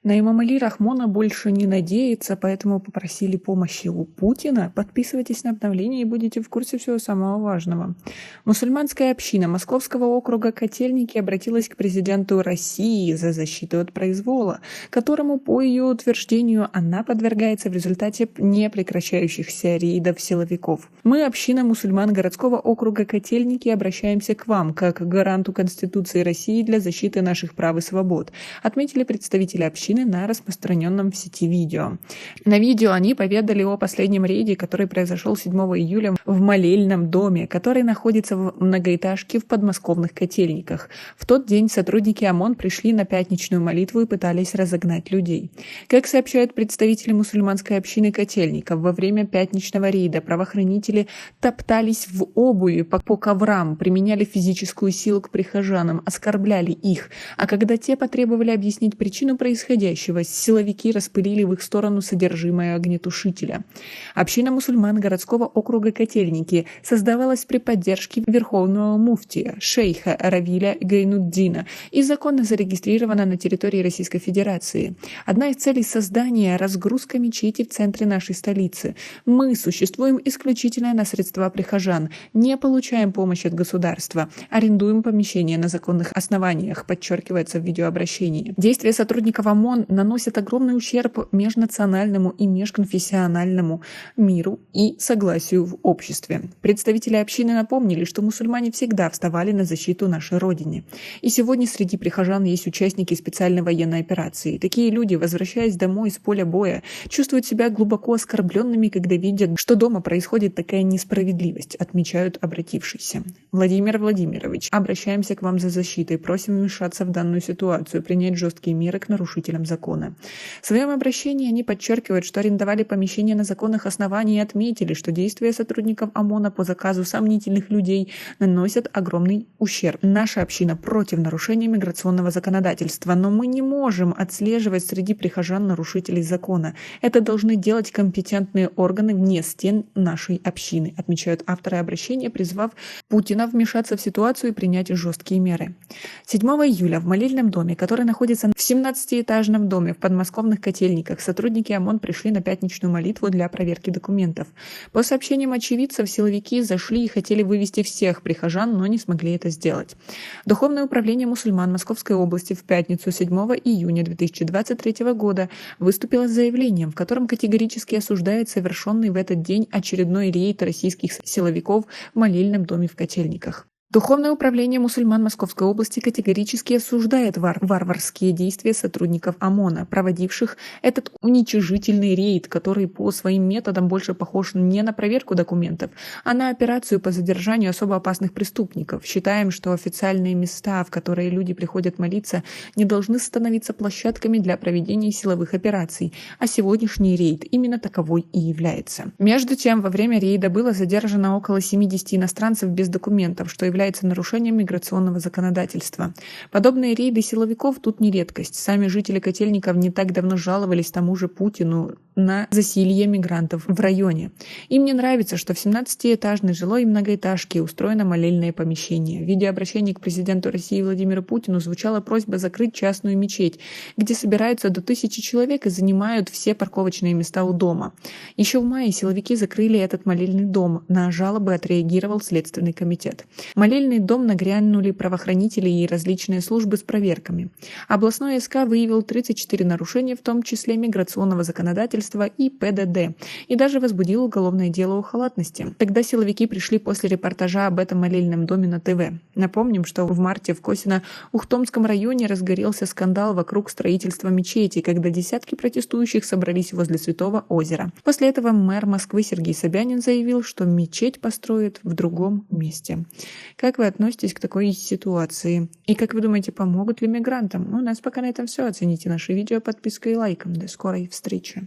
На Эмомали Рахмона больше не надеется, поэтому попросили помощи у Путина. Подписывайтесь на обновления и будете в курсе всего самого важного. Мусульманская община Московского округа Котельники обратилась к президенту России за защиту от произвола, которому, по ее утверждению, она подвергается в результате непрекращающихся рейдов силовиков. Мы, община мусульман городского округа Котельники, обращаемся к вам, как к гаранту Конституции России для защиты наших прав и свобод, отметили представители общины на распространенном в сети видео. На видео они поведали о последнем рейде, который произошел 7 июля в молельном доме, который находится в многоэтажке в подмосковных Котельниках. В тот день сотрудники ОМОН пришли на пятничную молитву и пытались разогнать людей. Как сообщают представители мусульманской общины Котельников, во время пятничного рейда правоохранители топтались в обуви по коврам, применяли физическую силу к прихожанам, оскорбляли их, а когда те потребовали объяснить причину происходящего, силовики распылили в их сторону содержимое огнетушителя. Община мусульман городского округа Котельники создавалась при поддержке верховного муфтия, шейха Равиля Гайнуддина и законно зарегистрирована на территории Российской Федерации. Одна из целей создания – разгрузка мечети в центре нашей столицы. Мы существуем исключительно на средства прихожан, не получаем помощь от государства, арендуем помещения на законных основаниях, подчеркивается в видеообращении. Действия сотрудников ОМОН наносят огромный ущерб межнациональному и межконфессиональному миру и согласию в обществе. Представители общины напомнили, что мусульмане всегда вставали на защиту нашей Родине. И сегодня среди прихожан есть участники специальной военной операции. Такие люди, возвращаясь домой с поля боя, чувствуют себя глубоко оскорбленными, когда видят, что дома происходит такая несправедливость, отмечают обратившиеся. Владимир Владимирович, обращаемся к вам за защитой, просим вмешаться в данную ситуацию, принять жесткие меры к нарушителям закона. В своем обращении они подчеркивают, что арендовали помещения на законных основаниях и отметили, что действия сотрудников ОМОНа по заказу сомнительных людей наносят огромный ущерб. Наша община против нарушения миграционного законодательства, но мы не можем отслеживать среди прихожан нарушителей закона. Это должны делать компетентные органы вне стен нашей общины, отмечают авторы обращения, призвав Путина вмешаться в ситуацию и принять жесткие меры. 7 июля в молельном доме, который находится в 17-этажном доме в подмосковных Котельниках, сотрудники ОМОН пришли на пятничную молитву для проверки документов. По сообщениям очевидцев, силовики зашли и хотели вывести всех прихожан, но не смогли это сделать. Духовное управление мусульман Московской области в пятницу 7 июня 2023 года выступило с заявлением, в котором категорически осуждает совершенный в этот день очередной рейд российских силовиков в молельном доме в Котельниках. Духовное управление мусульман Московской области категорически осуждает варварские действия сотрудников ОМОНа, проводивших этот уничижительный рейд, который по своим методам больше похож не на проверку документов, а на операцию по задержанию особо опасных преступников. Считаем, что официальные места, в которые люди приходят молиться, не должны становиться площадками для проведения силовых операций, а сегодняшний рейд именно таковой и является. Между тем, во время рейда было задержано около 70 иностранцев без документов, что является нарушением миграционного законодательства. Подобные рейды силовиков тут не редкость. Сами жители Котельников не так давно жаловались тому же Путину на засилье мигрантов в районе. Им не нравится, что в 17-этажной жилой многоэтажке устроено молельное помещение. В видеообращении к президенту России Владимиру Путину звучала просьба закрыть частную мечеть, где собираются до 1000 человек и занимают все парковочные места у дома. Еще в мае силовики закрыли этот молельный дом. На жалобы отреагировал Следственный комитет. Молельный дом нагрянули правоохранители и различные службы с проверками. Областной СК выявил 34 нарушения, в том числе миграционного законодательства и ПДД, и даже возбудил уголовное дело о халатности. Тогда силовики пришли после репортажа об этом молельном доме на ТВ. Напомним, что в марте в Косино-Ухтомском районе разгорелся скандал вокруг строительства мечети, когда десятки протестующих собрались возле Святого озера. После этого мэр Москвы Сергей Собянин заявил, что мечеть построят в другом месте. Как вы относитесь к такой ситуации? И как вы думаете, помогут ли мигрантам? У нас пока на этом все. Оцените наше видео подпиской и лайком. До скорой встречи.